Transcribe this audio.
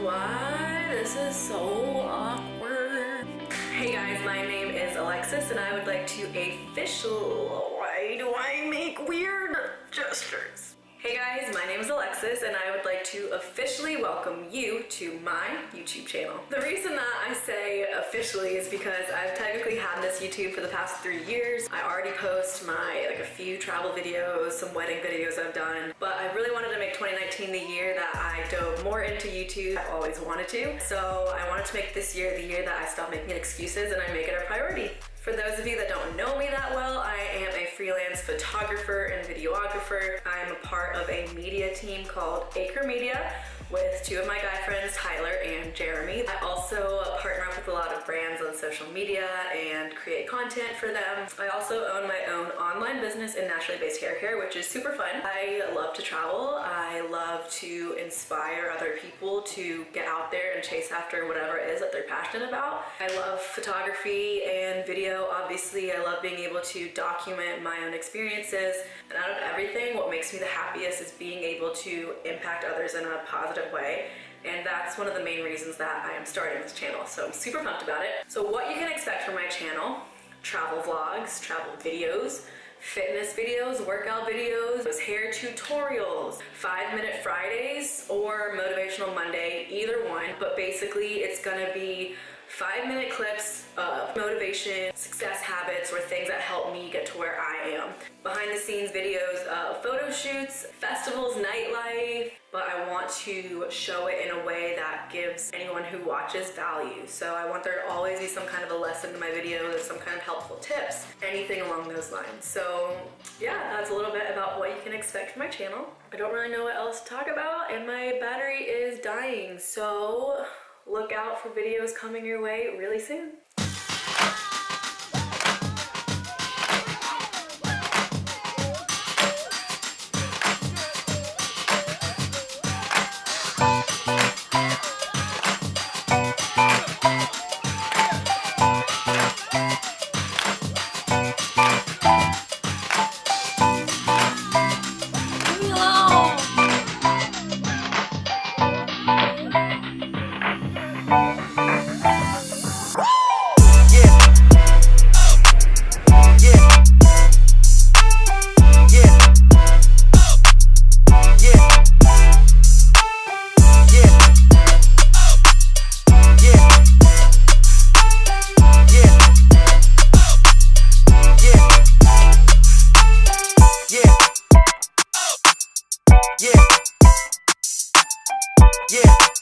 Why? This is so awkward. Hey guys, my name is Alexis and I would like to why do I make weird gestures? Hey guys, my name is Alexis and I would like to officially welcome you to my YouTube channel. The reason that I say officially is because I've technically had this YouTube for the past 3 years. I already post a few travel videos, some wedding videos I've done, but I really wanted to make 2019 the year that I dove more into YouTube. I've always wanted to. So I wanted to make this year the year that I stop making excuses and I make it a priority. For those of you that don't know me that well, I am a freelance photographer and videographer. I am a part of a media team called Acre Media with 2 of my guy friends, Tyler and Jeremy. I also partner up with a lot of brands on social media and create content for them. I also own my own online business in naturally based hair care, which is super fun. I love to travel. I love to inspire other people to get out there and chase after whatever it is that they're passionate about. I love photography and video. Obviously, I love being able to document my own experiences. And out of everything, what makes me the happiest is being able to impact others in a positive way. And that's one of the main reasons that I am starting this channel. So I'm super pumped about it. So what you can expect from my channel: travel vlogs, travel videos, fitness videos, workout videos, hair tutorials, 5-minute Fridays, or motivational Monday, either one. But basically it's gonna be 5-minute clips of motivation, success habits, or things that help me get to where I am. Behind the scenes videos of photo shoots, festivals, nightlife, but I want to show it in a way that gives anyone who watches value. So I want there to always be some kind of a lesson in my videos or some kind of helpful tips, anything along those lines. So yeah, that's a little bit about what you can expect from my channel. I don't really know what else to talk about, and my battery is dying, so look out for videos coming your way really soon. Yeah.